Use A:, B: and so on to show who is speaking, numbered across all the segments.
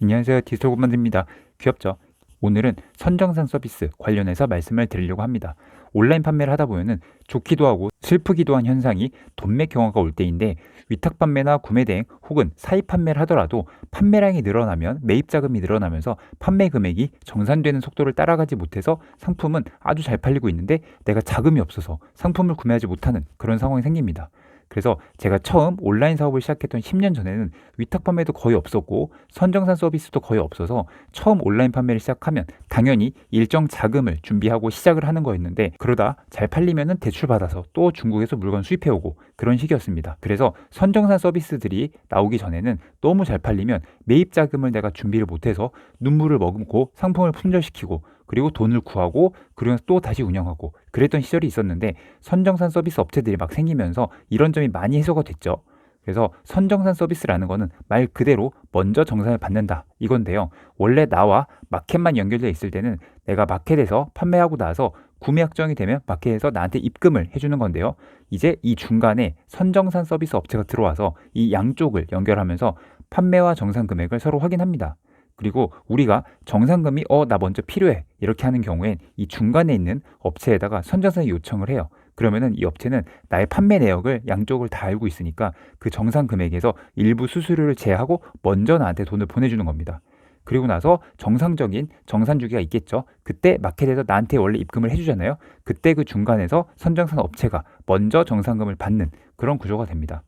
A: 안녕하세요. 디지털고만입니다. 귀엽죠? 오늘은 선정산 서비스 관련해서 말씀을 드리려고 합니다. 온라인 판매를 하다 보면은 좋기도 하고 슬프기도 한 현상이 돈맥 경화가 올 때인데, 위탁 판매나 구매 대행 혹은 사입 판매를 하더라도 판매량이 늘어나면 매입 자금이 늘어나면서 판매 금액이 정산되는 속도를 따라가지 못해서 상품은 아주 잘 팔리고 있는데 내가 자금이 없어서 상품을 구매하지 못하는 그런 상황이 생깁니다. 그래서 제가 처음 온라인 사업을 시작했던 10년 전에는 위탁 판매도 거의 없었고 선정산 서비스도 거의 없어서 처음 온라인 판매를 시작하면 당연히 일정 자금을 준비하고 시작을 하는 거였는데, 그러다 잘 팔리면은 대출 받아서 또 중국에서 물건 수입해 오고 그런 식이었습니다. 그래서 선정산 서비스들이 나오기 전에는 너무 잘 팔리면 매입 자금을 내가 준비를 못해서 눈물을 머금고 상품을 품절시키고 그리고 돈을 구하고 그러면서 또 다시 운영하고 그랬던 시절이 있었는데, 선정산 서비스 업체들이 막 생기면서 이런 점이 많이 해소가 됐죠. 그래서 선정산 서비스라는 거는 말 그대로 먼저 정산을 받는다 이건데요. 원래 나와 마켓만 연결되어 있을 때는 내가 마켓에서 판매하고 나서 구매 확정이 되면 마켓에서 나한테 입금을 해주는 건데요. 이제 이 중간에 선정산 서비스 업체가 들어와서 이 양쪽을 연결하면서 판매와 정산 금액을 서로 확인합니다. 그리고 우리가 정산금이 나 먼저 필요해 이렇게 하는 경우엔 이 중간에 있는 업체에다가 선정산을 요청을 해요. 그러면은 이 업체는 나의 판매 내역을 양쪽을 다 알고 있으니까 그 정산 금액에서 일부 수수료를 제하고 먼저 나한테 돈을 보내주는 겁니다. 그리고 나서 정상적인 정산 주기가 있겠죠. 그때 마켓에서 나한테 원래 입금을 해주잖아요. 그때 그 중간에서 선정산 업체가 먼저 정산금을 받는 그런 구조가 됩니다.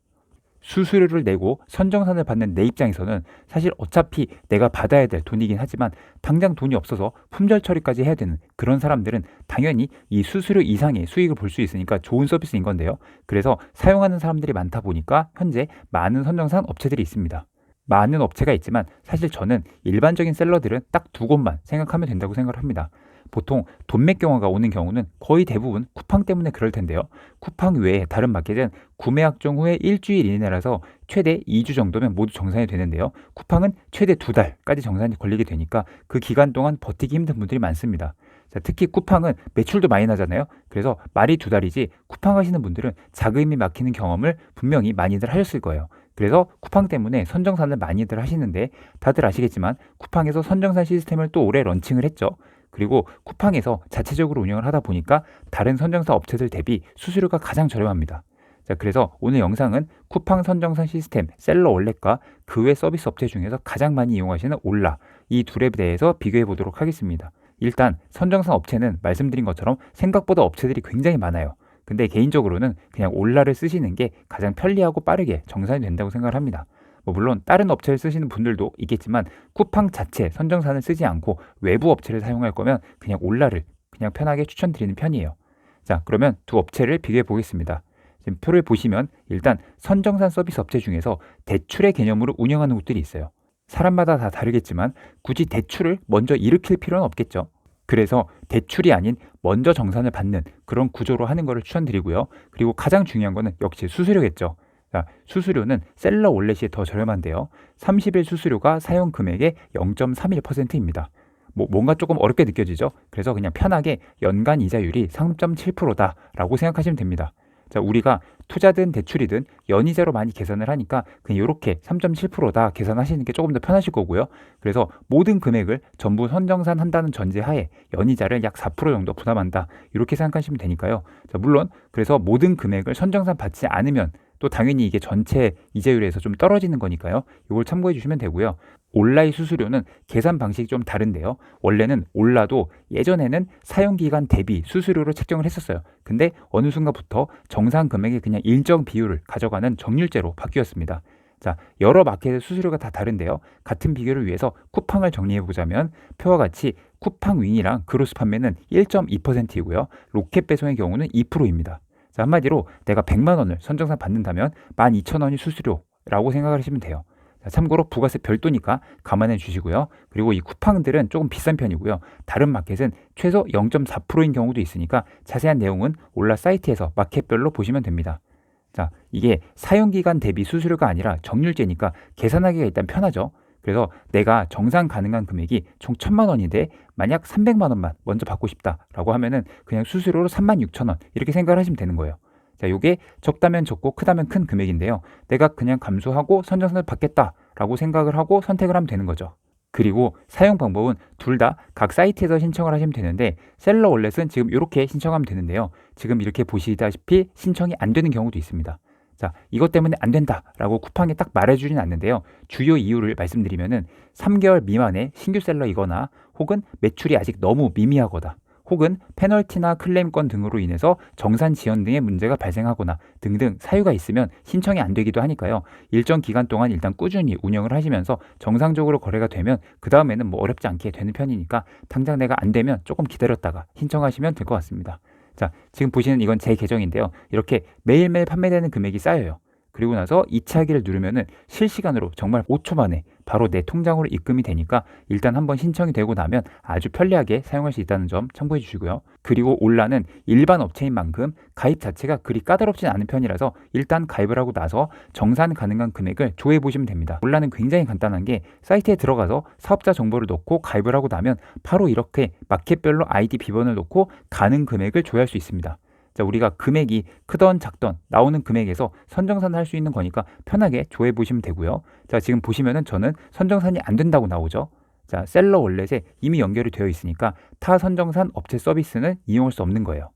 A: 수수료를 내고 선정산을 받는 내 입장에서는 사실 어차피 내가 받아야 될 돈이긴 하지만 당장 돈이 없어서 품절 처리까지 해야 되는 그런 사람들은 당연히 이 수수료 이상의 수익을 볼 수 있으니까 좋은 서비스인 건데요. 그래서 사용하는 사람들이 많다 보니까 현재 많은 선정산 업체들이 있습니다. 많은 업체가 있지만 사실 저는 일반적인 셀러들은 딱 두 곳만 생각하면 된다고 생각을 합니다. 보통 돈맥 경화가 오는 경우는 거의 대부분 쿠팡 때문에 그럴 텐데요. 쿠팡 외에 다른 마켓은 구매 확정 후에 일주일 이내라서 최대 2주 정도면 모두 정산이 되는데요. 쿠팡은 최대 2달까지 정산이 걸리게 되니까 그 기간 동안 버티기 힘든 분들이 많습니다. 자, 특히 쿠팡은 매출도 많이 나잖아요. 그래서 말이 2달이지 쿠팡 하시는 분들은 자금이 막히는 경험을 분명히 많이들 하셨을 거예요. 그래서 쿠팡 때문에 선정산을 많이들 하시는데, 다들 아시겠지만 쿠팡에서 선정산 시스템을 또 올해 런칭을 했죠. 그리고 쿠팡에서 자체적으로 운영을 하다 보니까 다른 선정산 업체들 대비 수수료가 가장 저렴합니다. 자, 그래서 오늘 영상은 쿠팡 선정산 시스템 셀러 원렛과 그 외 서비스 업체 중에서 가장 많이 이용하시는 올라, 이 둘에 대해서 비교해 보도록 하겠습니다. 일단 선정산 업체는 말씀드린 것처럼 생각보다 업체들이 굉장히 많아요. 근데 개인적으로는 그냥 올라를 쓰시는 게 가장 편리하고 빠르게 정산이 된다고 생각을 합니다. 물론 다른 업체를 쓰시는 분들도 있겠지만 쿠팡 자체 선정산을 쓰지 않고 외부 업체를 사용할 거면 그냥 올라를 그냥 편하게 추천드리는 편이에요. 자, 그러면 두 업체를 비교해 보겠습니다. 지금 표를 보시면 일단 선정산 서비스 업체 중에서 대출의 개념으로 운영하는 곳들이 있어요. 사람마다 다 다르겠지만 굳이 대출을 먼저 일으킬 필요는 없겠죠. 그래서 대출이 아닌 먼저 정산을 받는 그런 구조로 하는 것을 추천드리고요. 그리고 가장 중요한 거는 역시 수수료겠죠. 자, 수수료는 셀러 원렛이 더 저렴한데요. 30일 수수료가 사용 금액의 0.31%입니다. 뭔가 조금 어렵게 느껴지죠? 그래서 그냥 편하게 연간 이자율이 3.7%다라고 생각하시면 됩니다. 자, 우리가 투자든 대출이든 연이자로 많이 계산을 하니까 그냥 이렇게 3.7%다 계산하시는 게 조금 더 편하실 거고요. 그래서 모든 금액을 전부 선정산 한다는 전제하에 연이자를 약 4% 정도 부담한다 이렇게 생각하시면 되니까요. 자, 물론 그래서 모든 금액을 선정산 받지 않으면 또 당연히 이게 전체 이자율에서 좀 떨어지는 거니까요. 이걸 참고해 주시면 되고요. 올라의 수수료는 계산 방식이 좀 다른데요. 원래는 올라도 예전에는 사용기간 대비 수수료로 책정을 했었어요. 근데 어느 순간부터 정산 금액의 그냥 일정 비율을 가져가는 정률제로 바뀌었습니다. 자, 여러 마켓의 수수료가 다 다른데요. 같은 비교를 위해서 쿠팡을 정리해 보자면 표와 같이 쿠팡 윙이랑 그로스 판매는 1.2%이고요. 로켓 배송의 경우는 2%입니다. 자, 한마디로 내가 100만 원을 선정산 받는다면 12,000원이 수수료라고 생각을 하시면 돼요. 자, 참고로 부가세 별도니까 감안해 주시고요. 그리고 이 쿠팡들은 조금 비싼 편이고요. 다른 마켓은 최소 0.4%인 경우도 있으니까 자세한 내용은 올라 사이트에서 마켓별로 보시면 됩니다. 자, 이게 사용기간 대비 수수료가 아니라 정률제니까 계산하기가 일단 편하죠. 그래서 내가 정산 가능한 금액이 총 1,000만 원인데 만약 300만 원만 먼저 받고 싶다라고 하면은 그냥 수수료로 36,000원 이렇게 생각을 하시면 되는 거예요. 자, 요게 적다면 적고 크다면 큰 금액인데요. 내가 그냥 감수하고 선정산을 받겠다라고 생각을 하고 선택을 하면 되는 거죠. 그리고 사용 방법은 둘 다 각 사이트에서 신청을 하시면 되는데 셀러 월렛은 지금 이렇게 신청하면 되는데요. 지금 이렇게 보시다시피 신청이 안 되는 경우도 있습니다. 자, 이것 때문에 안 된다라고 쿠팡이 딱 말해주진 않는데요. 주요 이유를 말씀드리면은 3개월 미만의 신규 셀러이거나 혹은 매출이 아직 너무 미미하거나 혹은 페널티나 클레임권 등으로 인해서 정산 지연 등의 문제가 발생하거나 등등 사유가 있으면 신청이 안 되기도 하니까요. 일정 기간 동안 일단 꾸준히 운영을 하시면서 정상적으로 거래가 되면 그 다음에는 뭐 어렵지 않게 되는 편이니까 당장 내가 안 되면 조금 기다렸다가 신청하시면 될 것 같습니다. 자, 지금 보시는 이건 제 계정인데요. 이렇게 매일매일 판매되는 금액이 쌓여요. 그리고 나서 2차 하기를 누르면은 실시간으로 정말 5초 만에 바로 내 통장으로 입금이 되니까 일단 한번 신청이 되고 나면 아주 편리하게 사용할 수 있다는 점 참고해 주시고요. 그리고 올라는 일반 업체인 만큼 가입 자체가 그리 까다롭진 않은 편이라서 일단 가입을 하고 나서 정산 가능한 금액을 조회해 보시면 됩니다. 올라는 굉장히 간단한 게 사이트에 들어가서 사업자 정보를 넣고 가입을 하고 나면 바로 이렇게 마켓별로 아이디 비번을 넣고 가능 금액을 조회할 수 있습니다. 자, 우리가 금액이 크던 작던 나오는 금액에서 선정산을 할 수 있는 거니까 편하게 조회해 보시면 되고요. 자, 지금 보시면은 저는 선정산이 안 된다고 나오죠. 자, 셀러 월렛에 이미 연결이 되어 있으니까 타 선정산 업체 서비스는 이용할 수 없는 거예요.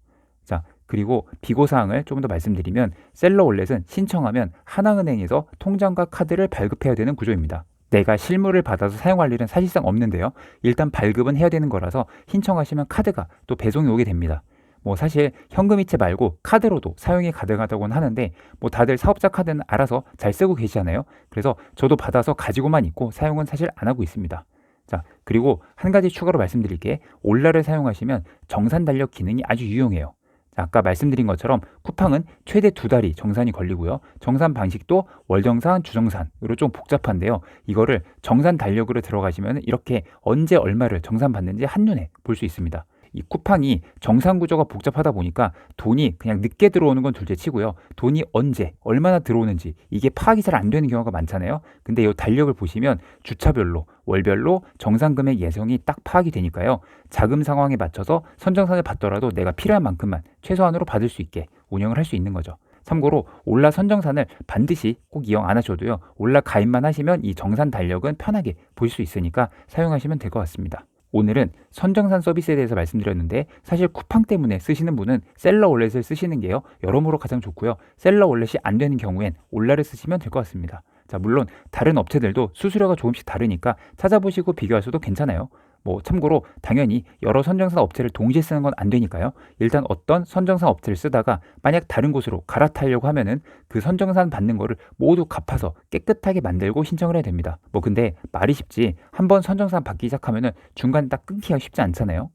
A: 자, 그리고 비고사항을 조금 더 말씀드리면 셀러 월렛은 신청하면 하나은행에서 통장과 카드를 발급해야 되는 구조입니다. 내가 실물을 받아서 사용할 일은 사실상 없는데요. 일단 발급은 해야 되는 거라서 신청하시면 카드가 또 배송이 오게 됩니다. 뭐 사실 현금이체 말고 카드로도 사용이 가능하다고는 하는데 뭐 다들 사업자 카드는 알아서 잘 쓰고 계시잖아요. 그래서 저도 받아서 가지고만 있고 사용은 사실 안 하고 있습니다. 자, 그리고 한 가지 추가로 말씀드릴 게 올라를 사용하시면 정산 달력 기능이 아주 유용해요. 자, 아까 말씀드린 것처럼 쿠팡은 최대 2달이 정산이 걸리고요. 정산 방식도 월정산, 주정산으로 좀 복잡한데요. 이거를 정산 달력으로 들어가시면 이렇게 언제 얼마를 정산받는지 한눈에 볼 수 있습니다. 이 쿠팡이 정산 구조가 복잡하다 보니까 돈이 그냥 늦게 들어오는 건 둘째 치고요. 돈이 언제 얼마나 들어오는지 이게 파악이 잘 안 되는 경우가 많잖아요. 근데 이 달력을 보시면 주차별로 월별로 정산 금액 예상이 딱 파악이 되니까요. 자금 상황에 맞춰서 선정산을 받더라도 내가 필요한 만큼만 최소한으로 받을 수 있게 운영을 할 수 있는 거죠. 참고로 올라 선정산을 반드시 꼭 이용 안 하셔도요. 올라 가입만 하시면 이 정산 달력은 편하게 볼 수 있으니까 사용하시면 될 것 같습니다. 오늘은 선정산 서비스에 대해서 말씀드렸는데 사실 쿠팡 때문에 쓰시는 분은 셀러 월렛을 쓰시는 게요. 여러모로 가장 좋고요. 셀러 월렛이 안 되는 경우엔 올라를 쓰시면 될 것 같습니다. 자, 물론 다른 업체들도 수수료가 조금씩 다르니까 찾아보시고 비교하셔도 괜찮아요. 뭐 참고로 당연히 여러 선정산 업체를 동시에 쓰는 건 안 되니까요. 일단 어떤 선정산 업체를 쓰다가 만약 다른 곳으로 갈아타려고 하면은 그 선정산 받는 거를 모두 갚아서 깨끗하게 만들고 신청을 해야 됩니다. 뭐 근데 말이 쉽지 한번 선정산 받기 시작하면은 중간에 딱 끊기가 쉽지 않잖아요.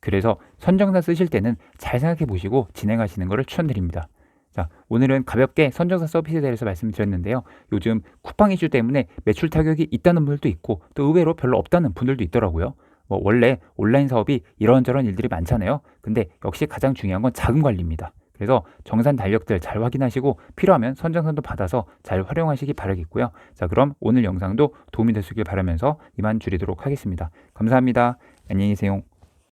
A: 그래서 선정산 쓰실 때는 잘 생각해 보시고 진행하시는 것을 추천드립니다. 자, 오늘은 가볍게 선정산 서비스에 대해서 말씀드렸는데요. 요즘 쿠팡 이슈 때문에 매출 타격이 있다는 분들도 있고 또 의외로 별로 없다는 분들도 있더라고요. 뭐 원래 온라인 사업이 이런저런 일들이 많잖아요. 근데 역시 가장 중요한 건 자금 관리입니다. 그래서 정산 달력들 잘 확인하시고 필요하면 선정산도 받아서 잘 활용하시기 바라겠고요. 자, 그럼 오늘 영상도 도움이 되시길 바라면서 이만 줄이도록 하겠습니다. 감사합니다. 안녕히 계세요.